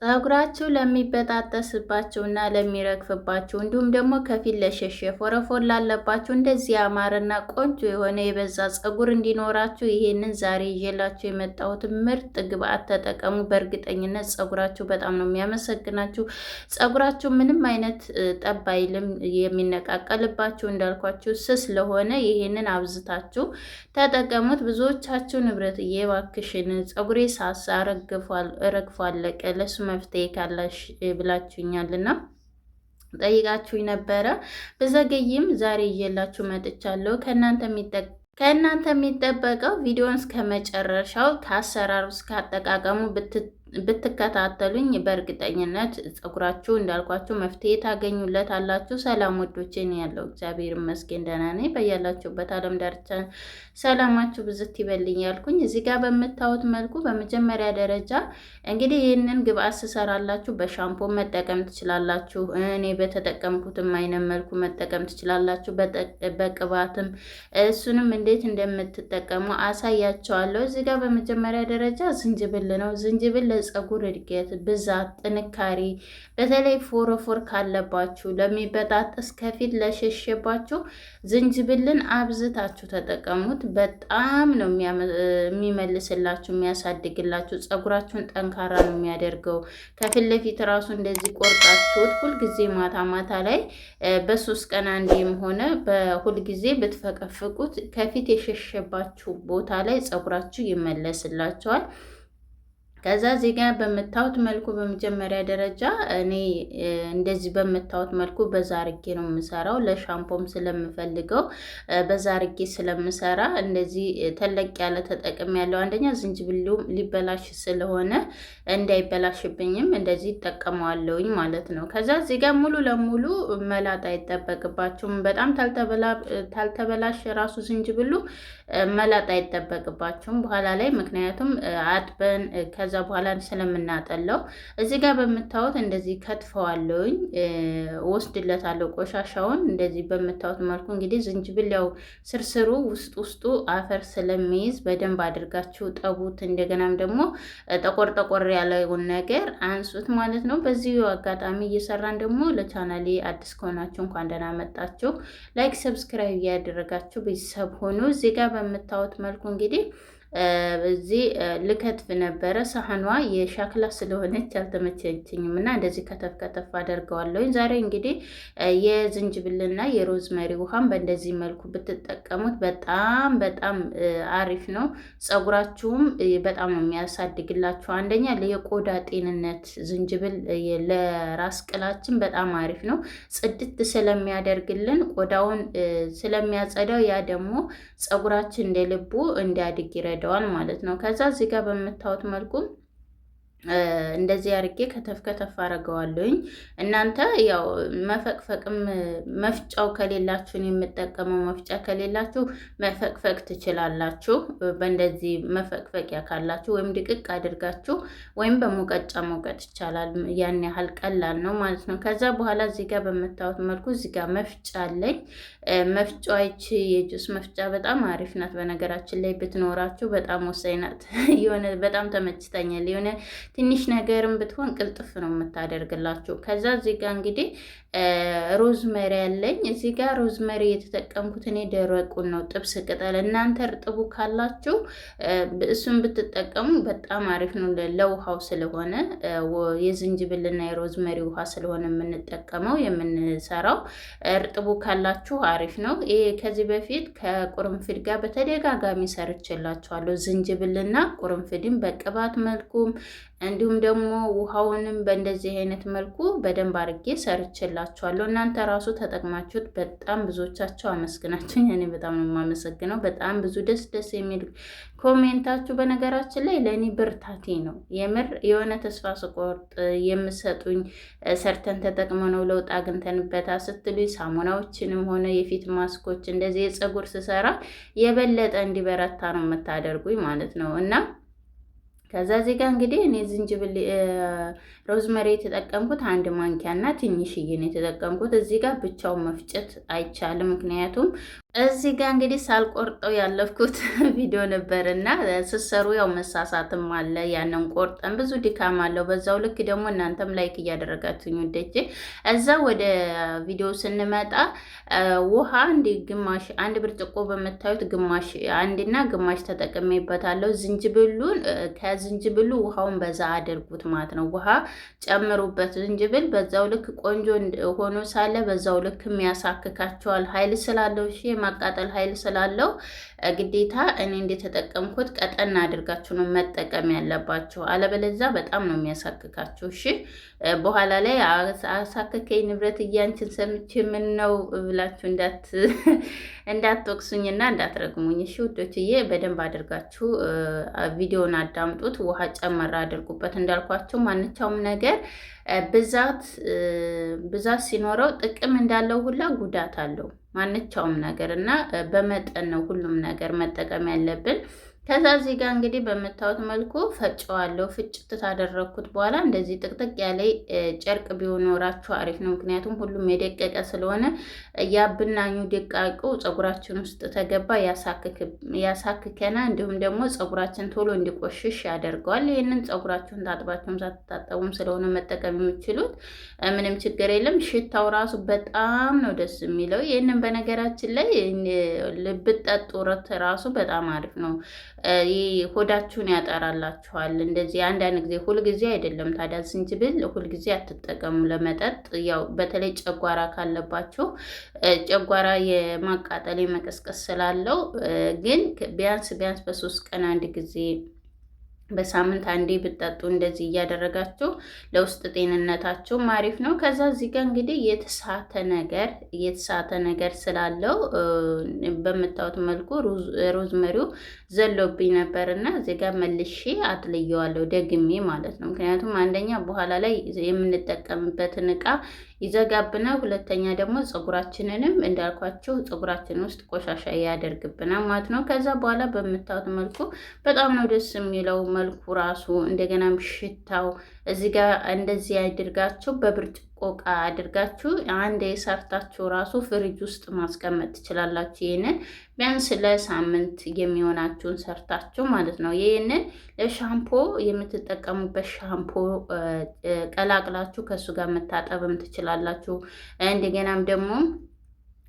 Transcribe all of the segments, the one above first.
ፀጉራችሁ ለሚበጣጠስባችሁ እና ለሚረግፍባችሁ እንዲሁም ደግሞ ከፊት ለሸሸ ፎረፎር ላለባችሁ እንደዚህ ያማረና ቆንጆ የሆነ የበዛ ፀጉር እንዲኖራችሁ ይሄንን ዛሬ ይዤላችሁ የመጣሁት ምርጥ ግብአት ተጠቀሙ። በእርግጠኝነት ፀጉራችሁ በጣም ነው የሚያመሰግናችሁ። ፀጉራችሁ ምንም አይነት ጠብ አይልም። የሚነቃቀልባችሁ እንዳልኳችሁ ስስ ስለሆነ ይሄንን አብዝታችሁ ተጠቀሙት። ብዙዎቻችሁ ንብረትዬ እባክሽን ፀጉሬ ሳሳ ረግፏል ለሱ መፍትሄ ካላሽ ብላችሁኛልና ጠይቃችሁኝ ነበረ። በዘገይም ዛሬ ይዤላችሁ መጥቻለሁ። ከእናንተ የሚጠበቀው ቪዲዮን እስከ መጨረሻው ከአሰራሩ እስከ አጠቃቀሙ ብትከታተሉኝ በእርግጠኝነት ፀጉራችሁ እንዳልኳችሁ መፍትሄ ታገኙለት አላችሁ። ሰላም ወዶችን ያለው እግዚአብሔር ይመስገን ደህና ነኝ። በያላችሁበት ዓለም ዳርቻ ሰላማችሁ ብዝት ይበልኝ ያልኩኝ እዚህ ጋር በምታዩት መልኩ በመጀመሪያ ደረጃ እንግዲህ ይህንን ግብአት ስሰራላችሁ በሻምፖ መጠቀም ትችላላችሁ። እኔ በተጠቀምኩትም አይነት መልኩ መጠቀም ትችላላችሁ። በቅባትም እሱንም እንዴት እንደምትጠቀሙ አሳያቸዋለሁ። እዚህ ጋር በመጀመሪያ ደረጃ ዝንጅብል ነው። ዝንጅብል ለፀጉር እድገት፣ ብዛት፣ ጥንካሬ በተለይ ፎረፎር ካለባችሁ ለሚበጣጠስ ከፊት ለሸሸባችሁ ዝንጅብልን አብዝታችሁ ተጠቀሙት። በጣም ነው የሚመልስላችሁ፣ የሚያሳድግላችሁ፣ ፀጉራችሁን ጠንካራ ነው የሚያደርገው። ከፊት ለፊት ራሱ እንደዚህ ቆርጣችሁት ሁልጊዜ ማታ ማታ ላይ በ3 ቀን አንዴም ሆነ በሁልጊዜ ብትፈቀፍቁት ከፊት የሸሸባችሁ ቦታ ላይ ፀጉራችሁ ይመለስላቸዋል። ከዛ እዚህ ጋር በምታዩት መልኩ በመጀመሪያ ደረጃ እኔ እንደዚህ በምታዩት መልኩ በዛ አርጌ ነው የምሰራው። ለሻምፖም ስለምፈልገው በዛ አርጌ ስለምሰራ እንደዚህ ተለቅ ያለ ተጠቅም ያለው አንደኛ ዝንጅብሉ ሊበላሽ ስለሆነ እንዳይበላሽብኝም እንደዚህ እጠቀመዋለሁኝ ማለት ነው። ከዛ እዚህ ጋር ሙሉ ለሙሉ መላጥ አይጠበቅባችሁም። በጣም ታልተበላሽ ራሱ ዝንጅብሉ መላጥ አይጠበቅባችሁም በኋላ ላይ ምክንያቱም አጥበን ከዛ በኋላ ስለምናጠለው እዚህ ጋር በምታዩት እንደዚህ ከትፈዋለሁኝ፣ ወስድለታለሁ ቆሻሻውን። እንደዚህ በምታዩት መልኩ እንግዲህ ዝንጅብል ያው ስርስሩ ውስጡ አፈር ስለሚይዝ በደንብ አድርጋችሁ ጠቡት። እንደገናም ደግሞ ጠቆር ያለውን ነገር አንሱት ማለት ነው። በዚህ አጋጣሚ እየሰራን ደግሞ ለቻናሌ አዲስ ከሆናችሁ እንኳን ደህና መጣችሁ። ላይክ ሰብስክራይብ እያደረጋችሁ ቤተሰብ ሆኑ። እዚህ ጋር በምታዩት መልኩ እንግዲህ እዚህ ልከትፍ ነበረ። ሳህኗ የሻክላ ስለሆነች አልተመቸችኝም እና እንደዚህ ከተፍ አደርገዋለሁ። ዛሬ እንግዲህ የዝንጅብልና የሮዝመሪ ውሃን በእንደዚህ መልኩ ብትጠቀሙት በጣም አሪፍ ነው። ፀጉራችሁም በጣም ነው የሚያሳድግላችሁ። አንደኛ የቆዳ ጤንነት ዝንጅብል ለራስ ቅላችን በጣም አሪፍ ነው። ጽድት ስለሚያደርግልን ቆዳውን ስለሚያጸዳው ያ ደግሞ ፀጉራችን እንደ ልቡ እንዲያድግ ይረዳል ማለት ነው። ከዛ እዚህ ጋር በምታዩት መልኩ እንደዚህ አርጌ ከተፍ አረገዋለሁኝ። እናንተ ያው መፈቅፈቅም መፍጫው ከሌላችሁ የምጠቀመው መፍጫ ከሌላችሁ መፈቅፈቅ ትችላላችሁ። በእንደዚህ መፈቅፈቂያ ካላችሁ ወይም ድቅቅ አድርጋችሁ ወይም በሙቀጫ መውቀጥ ይቻላል። ያን ያህል ቀላል ነው ማለት ነው። ከዛ በኋላ እዚህ ጋር በምታዩት መልኩ እዚህ ጋር መፍጫ አለኝ። መፍጫዎች የጁስ መፍጫ በጣም አሪፍ ናት። በነገራችን ላይ ብትኖራችሁ በጣም ወሳኝ ናት። የሆነ በጣም ተመችታኛል። የሆነ ትንሽ ነገርም ብትሆን ቅልጥፍ ነው የምታደርግላችሁ። ከዛ እዚህ ጋር እንግዲህ ሮዝመሪ ያለኝ እዚህ ጋር ሮዝመሪ የተጠቀምኩት እኔ ደረቁን ነው፣ ጥብስ ቅጠል። እናንተ እርጥቡ ካላችሁ እሱን ብትጠቀሙ በጣም አሪፍ ነው። ለውሃው ስለሆነ የዝንጅብልና የሮዝመሪ ውሃ ስለሆነ የምንጠቀመው የምንሰራው፣ እርጥቡ ካላችሁ አሪፍ ነው። ይሄ ከዚህ በፊት ከቁርንፍድ ጋር በተደጋጋሚ ሰርቼላችኋለሁ። ዝንጅብልና ቁርንፍድን በቅባት መልኩም እንዲሁም ደግሞ ውሃውንም በእንደዚህ አይነት መልኩ በደንብ አድርጌ ሰርቼላችኋለሁ። እናንተ ራሱ ተጠቅማችሁት በጣም ብዙዎቻችሁ አመስግናችሁኝ፣ እኔ በጣም ነው የማመሰግነው። በጣም ብዙ ደስ የሚል ኮሜንታችሁ በነገራችን ላይ ለእኔ ብርታቴ ነው። የምር የሆነ ተስፋ ስቆርጥ የምሰጡኝ ሰርተን ተጠቅመ ነው ለውጥ አግኝተንበታ ስትሉኝ ሳሙናዎችንም ሆነ የፊት ማስኮች እንደዚህ የፀጉር ስሰራ የበለጠ እንዲበረታ ነው የምታደርጉኝ ማለት ነው። እና ከዛ እዚህ ጋር እንግዲህ እኔ ዝንጅብል ሮዝመሪ የተጠቀምኩት 1 ማንኪያ እና ትንሽዬ ነው የተጠቀምኩት። እዚህ ጋር ብቻውን መፍጨት አይቻልም፣ ምክንያቱም እዚህ ጋር እንግዲህ ሳልቆርጠው ያለፍኩት ቪዲዮ ነበር እና ስትሰሩ ያው መሳሳትም አለ። ያንን ቆርጠን ብዙ ድካም አለው። በዛው ልክ ደግሞ እናንተም ላይክ እያደረጋችሁኝ ወደጄ እዛ ወደ ቪዲዮ ስንመጣ ውሃ እንዲ ግማሽ አንድ ብርጭቆ በምታዩት ግማሽ አንድና ግማሽ ተጠቅሜበታለሁ። ዝንጅብሉን ከዝንጅብሉ ውሃውን በዛ አድርጉት ማለት ነው። ውሃ ጨምሩበት ዝንጅብል በዛው ልክ ቆንጆ ሆኖ ሳለ በዛው ልክ የሚያሳክካቸዋል ኃይል ስላለው ማቃጠል ኃይል ስላለው ግዴታ እኔ እንደተጠቀምኩት ቀጠና አድርጋችሁ ነው መጠቀም ያለባችሁ። አለበለዚያ በጣም ነው የሚያሳክካችሁ። እሺ በኋላ ላይ አሳክከኝ ንብረት እያንችን ሰምቼ ምን ነው ብላችሁ እንዳትወቅሱኝና እንዳትረግሙኝ። እሺ ውዶችዬ በደንብ አድርጋችሁ ቪዲዮን አዳምጡት። ውሃ ጨመራ አድርጉበት። እንዳልኳችሁ ማንኛውም ነገር ብዛት ሲኖረው ጥቅም እንዳለው ሁላ ጉዳት አለው ማንኛውም ነገር እና በመጠን ነው ሁሉም ነገር መጠቀም ያለብን። ከዛ እዚህ ጋር እንግዲህ በምታዩት መልኩ ፈጨዋለሁ። ፍጭት ታደረግኩት በኋላ እንደዚህ ጥቅጥቅ ያለ ጨርቅ ቢሆን ኖራችሁ አሪፍ ነው። ምክንያቱም ሁሉም የደቀቀ ስለሆነ ያብናኙ ደቃቁ ፀጉራችን ውስጥ ተገባ ያሳክከና፣ እንዲሁም ደግሞ ፀጉራችን ቶሎ እንዲቆሽሽ ያደርገዋል። ይህንን ፀጉራችሁን ታጥባችሁም ሳትታጠቡም ስለሆነ መጠቀም የምችሉት ምንም ችግር የለም። ሽታው ራሱ በጣም ነው ደስ የሚለው። ይህንን በነገራችን ላይ ብትጠጡት ራሱ በጣም አሪፍ ነው። ሆዳችሁን ያጠራላችኋል። እንደዚህ አንዳንድ ጊዜ ሁልጊዜ አይደለም። ታዲያ ዝንጅብል ሁልጊዜ አትጠቀሙ ለመጠጥ። ያው በተለይ ጨጓራ ካለባችሁ ጨጓራ የማቃጠል የመቀስቀስ ስላለው ግን ቢያንስ በ3 ቀን አንድ ጊዜ በሳምንት አንዴ ብጠጡ እንደዚህ እያደረጋችሁ ለውስጥ ጤንነታችሁ አሪፍ ነው። ከዛ እዚህ ጋር እንግዲህ የተሳተ ነገር ስላለው በምታዩት መልኩ ሮዝመሪው ዘሎብኝ ነበርና እዚህ ጋር መልሼ አጥልየዋለሁ ደግሜ ማለት ነው። ምክንያቱም አንደኛ በኋላ ላይ የምንጠቀምበትን እቃ ይዘጋብናል፣ ሁለተኛ ደግሞ ፀጉራችንንም እንዳልኳችሁ ፀጉራችን ውስጥ ቆሻሻ ያደርግብናል ማለት ነው። ከዛ በኋላ በምታዩት መልኩ በጣም ነው ደስ የሚለው መልኩ ራሱ እንደገናም ሽታው። እዚህ ጋር እንደዚህ አድርጋችሁ በብርጭቆ እቃ አድርጋችሁ አንድ የሰርታችሁ ራሱ ፍሪጅ ውስጥ ማስቀመጥ ትችላላችሁ። ይህንን ቢያንስ ለሳምንት የሚሆናችሁን ሰርታችሁ ማለት ነው። ይህንን ለሻምፖ የምትጠቀሙበት ሻምፖ ቀላቅላችሁ ከእሱ ጋር መታጠብም ትችላላችሁ። እንደገናም ደግሞ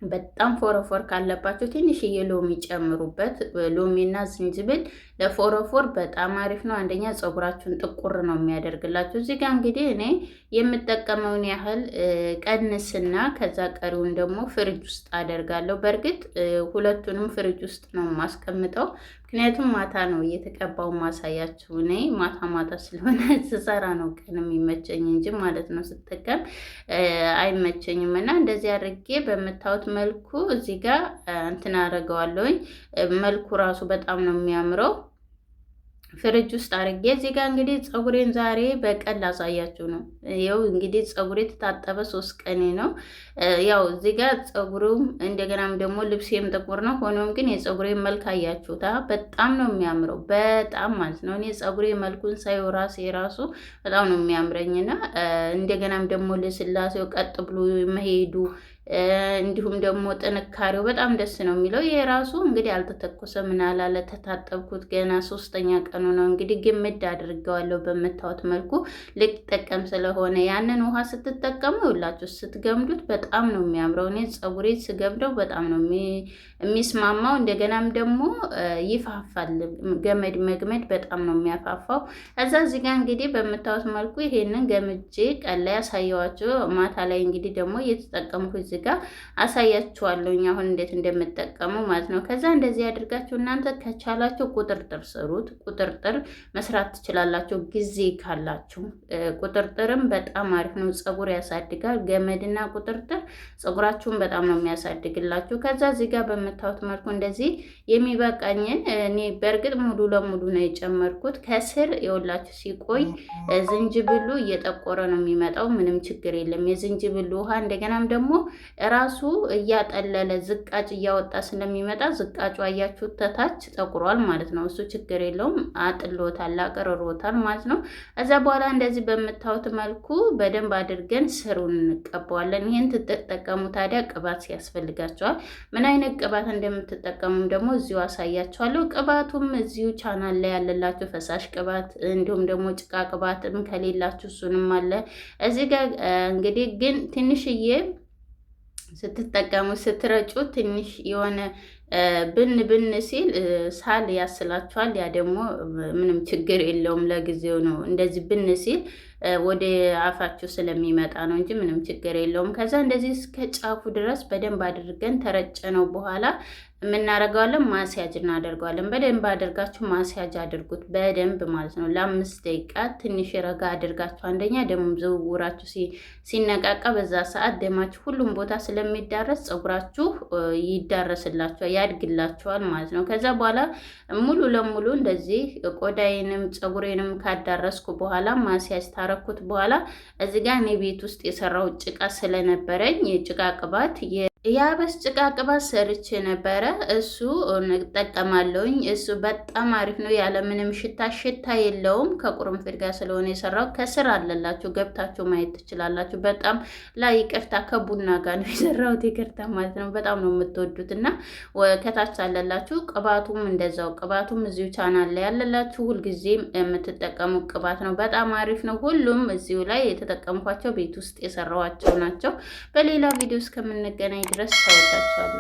በጣም ፎረፎር ካለባቸው ትንሽዬ ሎሚ ጨምሩበት። ሎሚና ዝንጅብል ለፎረፎር በጣም አሪፍ ነው። አንደኛ ፀጉራችሁን ጥቁር ነው የሚያደርግላችሁ። እዚህ ጋር እንግዲህ እኔ የምጠቀመውን ያህል ቀንስና ከዛ ቀሪውን ደግሞ ፍሪጅ ውስጥ አደርጋለሁ። በእርግጥ ሁለቱንም ፍሪጅ ውስጥ ነው የማስቀምጠው። ምክንያቱም ማታ ነው እየተቀባው ማሳያችሁ። እኔ ማታ ስለሆነ ስሰራ ነው ቀን የሚመቸኝ እንጂ ማለት ነው ስጠቀም አይመቸኝም። እና እንደዚህ አድርጌ በምታዩት መልኩ እዚህ ጋር እንትን አደርገዋለሁኝ። መልኩ ራሱ በጣም ነው የሚያምረው። ፍሪጅ ውስጥ አድርጌ እዚህ ጋር እንግዲህ ፀጉሬን ዛሬ በቀን ላሳያችሁ ነው። ይኸው እንግዲህ ፀጉሬ ተታጠበ 3 ቀኔ ነው። ያው እዚህ ጋር ፀጉሩም እንደገናም ደግሞ ልብሴም ጥቁር ነው። ሆኖም ግን የፀጉሬን መልክ አያችሁታ፣ በጣም ነው የሚያምረው። በጣም ማለት ነው። እኔ ፀጉሬ መልኩን ሳይው ራሱ በጣም ነው የሚያምረኝና እንደገናም ደግሞ ልስላሴው ቀጥ ብሎ መሄዱ እንዲሁም ደግሞ ጥንካሬው በጣም ደስ ነው የሚለው። ይሄ ራሱ እንግዲህ አልተተኮሰ ምን አላለ ተታጠብኩት ገና 3ኛ ቀኑ ነው። እንግዲህ ግምድ አድርገዋለሁ በምታዩት መልኩ ልጠቀም ስለሆነ ያንን ውሃ ስትጠቀሙ ይላችሁ ስትገምዱት በጣም ነው የሚያምረው። እኔ ፀጉሬ ስገብደው በጣም ነው የሚስማማው። እንደገናም ደግሞ ይፋፋል። መግመድ በጣም ነው የሚያፋፋው። እዛ እዚህ ጋር እንግዲህ በምታዩት መልኩ ይሄንን ገምጄ ቀን ላይ ያሳየዋችሁ፣ ማታ ላይ እንግዲህ ደግሞ እየተጠቀምኩ ጋር አሳያችኋለሁኝ አሁን እንዴት እንደምጠቀሙ ማለት ነው። ከዛ እንደዚህ አድርጋችሁ እናንተ ከቻላችሁ ቁጥርጥር ስሩት። ቁጥርጥር መስራት ትችላላችሁ ጊዜ ካላችሁ። ቁጥርጥርም በጣም አሪፍ ነው፣ ፀጉር ያሳድጋል። ገመድና ቁጥርጥር ፀጉራችሁን በጣም ነው የሚያሳድግላችሁ። ከዛ እዚህ ጋር በምታዩት መልኩ እንደዚህ የሚበቃኝን እኔ በእርግጥ ሙሉ ለሙሉ ነው የጨመርኩት። ከስር የወላችሁ ሲቆይ ዝንጅብሉ እየጠቆረ ነው የሚመጣው። ምንም ችግር የለም። የዝንጅብሉ ውሃ እንደገናም ደግሞ ራሱ እያጠለለ ዝቃጭ እያወጣ ስለሚመጣ ዝቃጩ አያችሁት ተታች ጠቁሯል ማለት ነው። እሱ ችግር የለውም አጥሎታል፣ አቅርሮታል ማለት ነው። እዛ በኋላ እንደዚህ በምታዩት መልኩ በደንብ አድርገን ስሩን እንቀባዋለን። ይህን ትጠቀሙ ታዲያ ቅባት ያስፈልጋቸዋል። ምን አይነት ቅባት እንደምትጠቀሙም ደግሞ እዚሁ አሳያችኋለሁ። ቅባቱም እዚሁ ቻናል ላይ ያለላችሁ ፈሳሽ ቅባት እንዲሁም ደግሞ ጭቃ ቅባትም ከሌላችሁ እሱንም አለ እዚህ ጋር እንግዲህ ግን ትንሽዬ ስትጠቀሙ ስትረጩ ትንሽ የሆነ ብን ብን ሲል ሳል ያስላችኋል። ያ ደግሞ ምንም ችግር የለውም ለጊዜው ነው። እንደዚህ ብን ሲል ወደ አፋችሁ ስለሚመጣ ነው እንጂ ምንም ችግር የለውም። ከዛ እንደዚህ እስከ ጫፉ ድረስ በደንብ አድርገን ተረጨ ነው በኋላ የምናደርገዋለን ማስያጅ እናደርገዋለን። በደንብ አድርጋችሁ ማስያጅ አድርጉት በደንብ ማለት ነው። ለ5 ደቂቃ ትንሽ ረጋ አድርጋችሁ አንደኛ ደም ዝውውራችሁ ሲነቃቃ በዛ ሰዓት ደማችሁ ሁሉም ቦታ ስለሚዳረስ ፀጉራችሁ ይዳረስላችኋል፣ ያድግላችኋል ማለት ነው። ከዛ በኋላ ሙሉ ለሙሉ እንደዚህ ቆዳዬንም ፀጉሬንም ካዳረስኩ በኋላ ማስያጅ ታረኩት በኋላ እዚህ ጋር እኔ ቤት ውስጥ የሰራው ጭቃ ስለነበረኝ የጭቃ ቅባት የአበስ ጭቃ ቅባት ሰርቼ ነበረ። እሱ እጠቀማለሁኝ። እሱ በጣም አሪፍ ነው፣ ያለምንም ሽታ የለውም። ከቁርንፍድ ጋር ስለሆነ የሰራው ከስር አለላችሁ ገብታችሁ ማየት ትችላላችሁ። በጣም ላይ ይቅርታ ከቡና ጋር ነው የሰራሁት፣ ይቅርታ ማለት ነው። በጣም ነው የምትወዱት እና ከታች አለላችሁ። ቅባቱም እንደዛው፣ ቅባቱም እዚሁ ቻናል ላይ ያለላችሁ። ሁልጊዜም የምትጠቀሙ ቅባት ነው፣ በጣም አሪፍ ነው። ሁሉም እዚሁ ላይ የተጠቀምኳቸው ቤት ውስጥ የሰራዋቸው ናቸው። በሌላ ቪዲዮ እስከምንገናኝ ድረስ ተወዳችኋለሁ።